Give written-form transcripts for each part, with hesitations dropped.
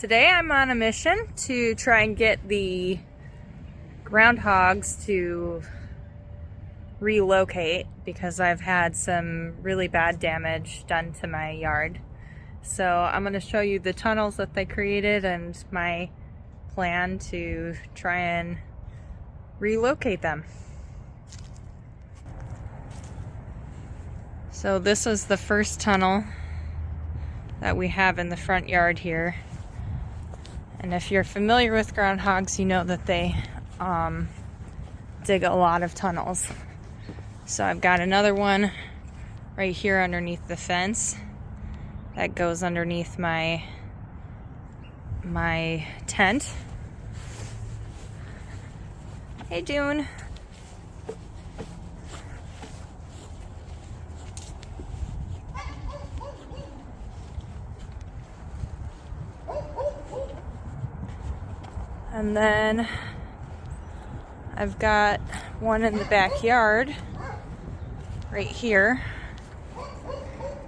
Today I'm on a mission to try and get the groundhogs to relocate because I've had some really bad damage done to my yard. So I'm going to show you the tunnels that they created and my plan to try and relocate them. So this is the first tunnel that we have in the front yard here. And if you're familiar with groundhogs, you know that they dig a lot of tunnels. So I've got another one right here underneath the fence that goes underneath my tent. Hey, June. And then I've got one in the backyard right here.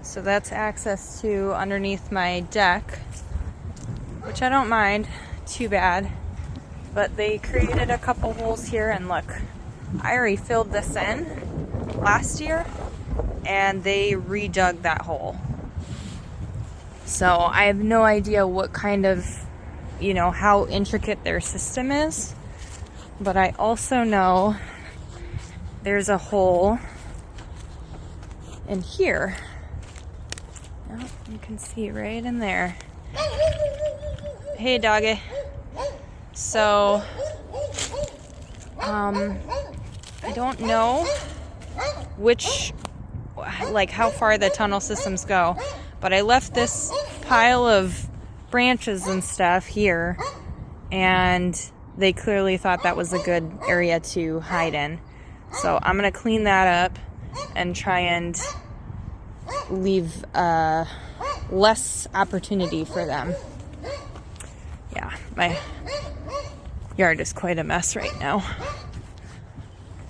So that's access to underneath my deck, which I don't mind too bad. But they created a couple holes here, and look, I already filled this in last year and they redug that hole. So I have no idea what kind of, how intricate their system is, but I also know there's a hole in here. Oh, you can see right in there. Hey, doggy. So, I don't know how far the tunnel systems go, but I left this pile of branches and stuff here, and they clearly thought that was a good area to hide in. So I'm gonna clean that up and try and leave less opportunity for them. Yeah, my yard is quite a mess right now.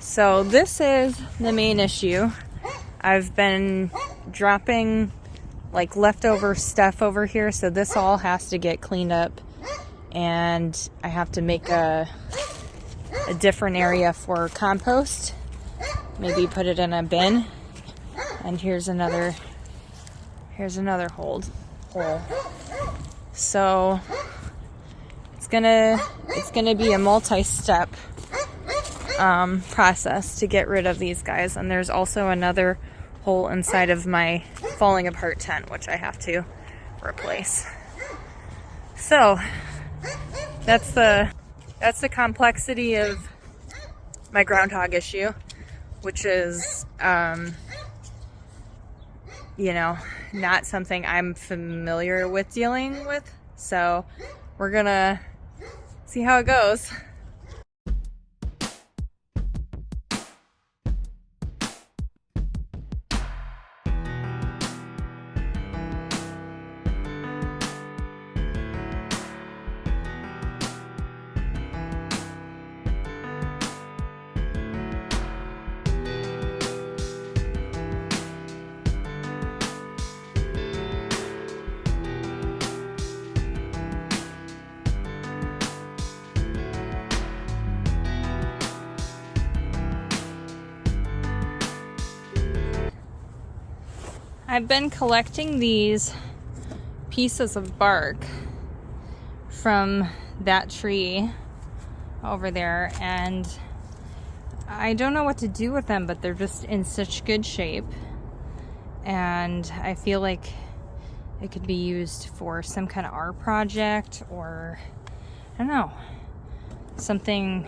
So this is the main issue. I've been dropping leftover stuff over here, so this all has to get cleaned up, and I have to make a different area for compost. Maybe put it in a bin. And here's another hole. So it's gonna be a multi-step process to get rid of these guys. And there's also another hole inside of my falling apart tent, which I have to replace. So that's the complexity of my groundhog issue, which is not something I'm familiar with dealing with. So we're gonna see how it goes. I've been collecting these pieces of bark from that tree over there, and I don't know what to do with them, but they're just in such good shape, and I feel like it could be used for some kind of art project, or I don't know, something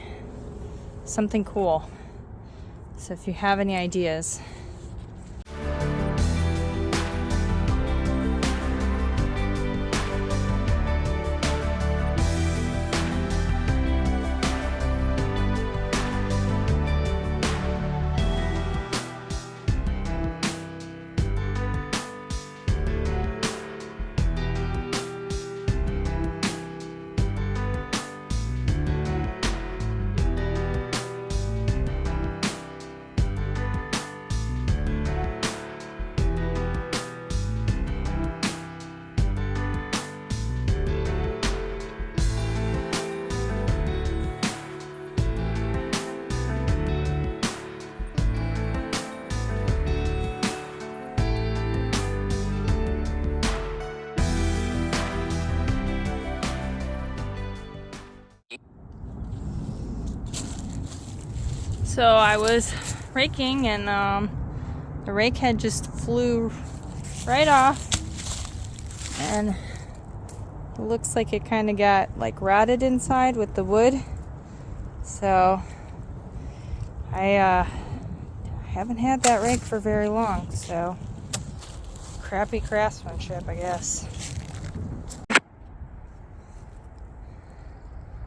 cool. So if you have any ideas. So I was raking and the rake head just flew right off, and it looks like it kind of got like rotted inside with the wood. So I haven't had that rake for very long, so crappy craftsmanship, I guess.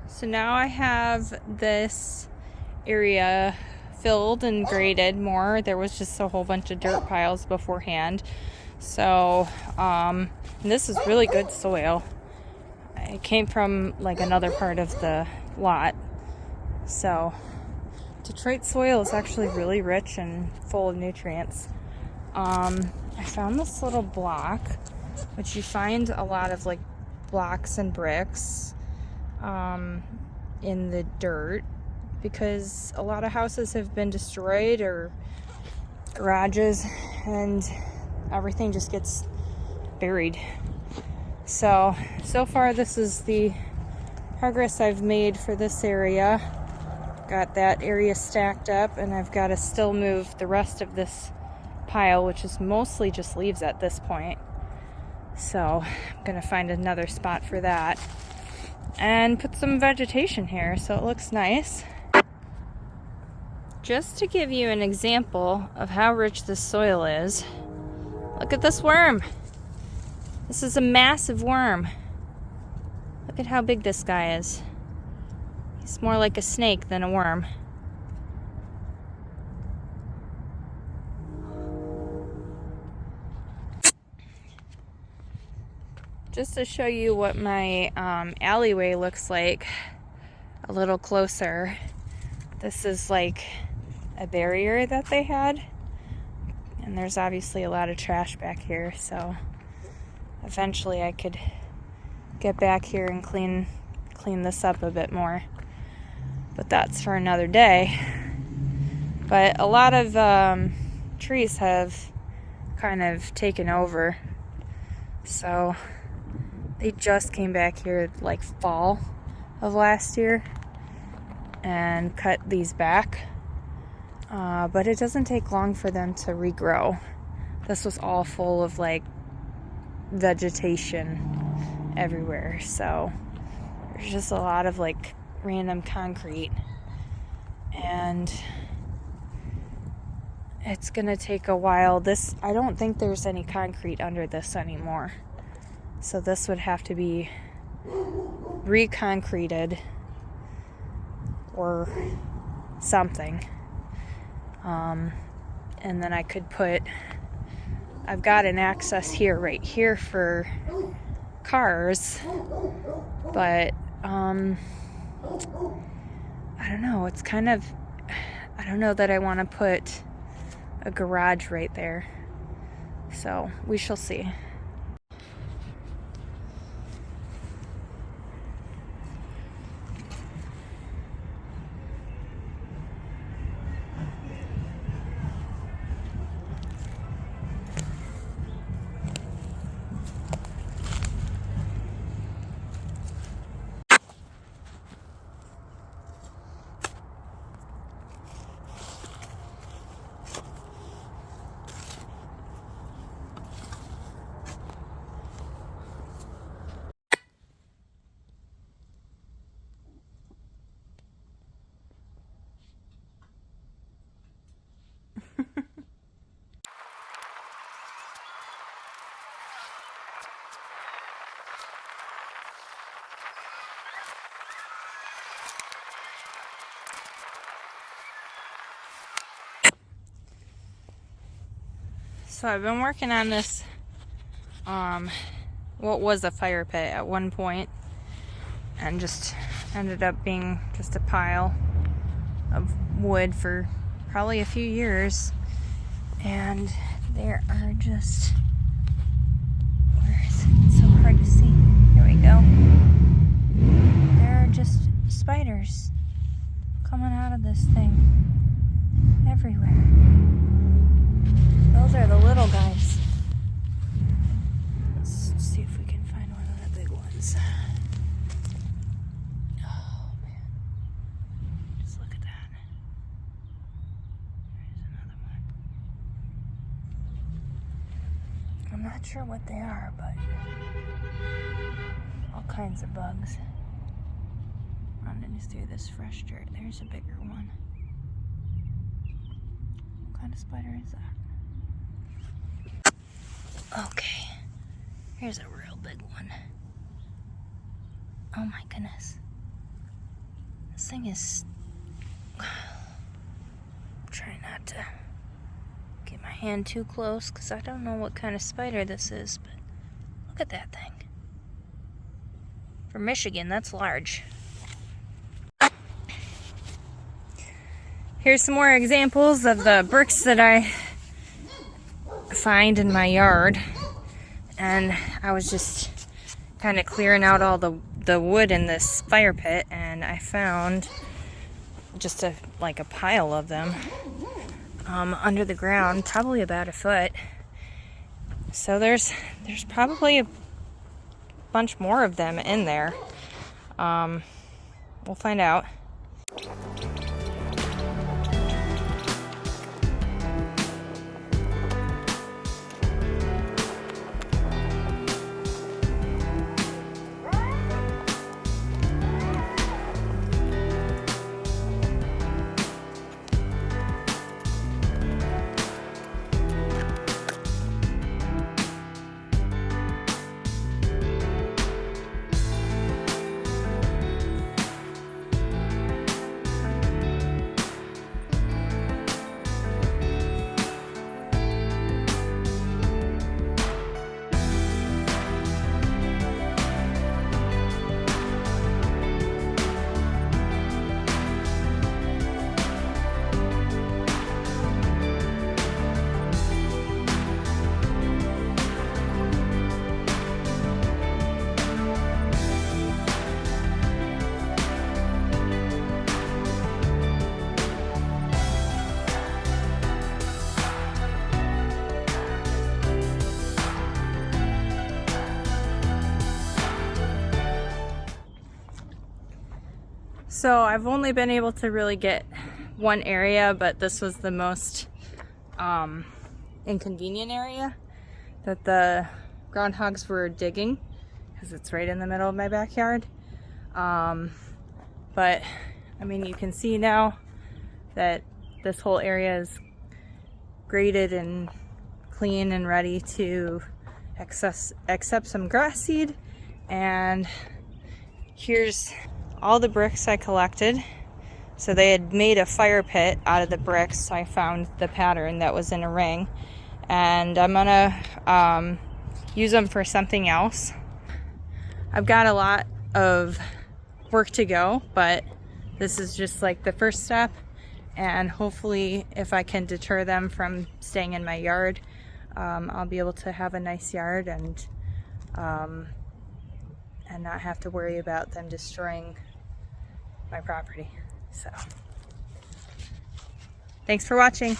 So now I have this area filled and graded more. There was just a whole bunch of dirt piles beforehand. So this is really good soil. It came from like another part of the lot. So Detroit soil is actually really rich and full of nutrients. I found this little block, which you find a lot of like blocks and bricks in the dirt, because a lot of houses have been destroyed, or garages, and everything just gets buried. So far this is the progress I've made for this area. Got that area stacked up, and I've got to still move the rest of this pile, which is mostly just leaves at this point. So I'm gonna find another spot for that and put some vegetation here so it looks nice. Just to give you an example of how rich this soil is, look at this worm. This is a massive worm. Look at how big this guy is. He's more like a snake than a worm. Just to show you what my alleyway looks like a little closer, this is like a barrier that they had, and there's obviously a lot of trash back here, so eventually I could get back here and clean this up a bit more, but that's for another day. But a lot of trees have kind of taken over, so they just came back here like fall of last year and cut these back. But it doesn't take long for them to regrow. This was all full of like vegetation everywhere. So there's just a lot of like random concrete. And it's gonna take a while. I don't think there's any concrete under this anymore. So this would have to be reconcreted or something. And then I could I've got an access here, right here for cars, but I don't know, it's kind of, I don't know that I want to put a garage right there. So we shall see. So I've been working on this, what was a fire pit at one point, and just ended up being just a pile of wood for probably a few years. And there are just, where is it? It's so hard to see. Here we go. There are just spiders coming out of this thing everywhere. Those are the little guys. Let's see if we can find one of the big ones. Oh man. Just look at that. not sure what they are, but all kinds of bugs. Running through this fresh dirt. There's a bigger one. What kind of spider is that? Okay, here's a real big one. Oh my goodness. This thing is... Try not to get my hand too close because I don't know what kind of spider this is, but look at that thing. For Michigan, that's large. Here's some more examples of the bricks that I find in my yard. And I was just kind of clearing out all the wood in this fire pit, and I found just a pile of them under the ground, probably about a foot. So there's probably a bunch more of them in there. We'll find out. So I've only been able to really get one area, but this was the most inconvenient area that the groundhogs were digging because it's right in the middle of my backyard. But I mean, you can see now that this whole area is graded and clean and ready to accept some grass seed. And here's all the bricks I collected. So they had made a fire pit out of the bricks, so I found the pattern that was in a ring, and I'm gonna use them for something else. I've got a lot of work to go, but this is just like the first step, and hopefully if I can deter them from staying in my yard, I'll be able to have a nice yard and not have to worry about them destroying my property. So, thanks for watching.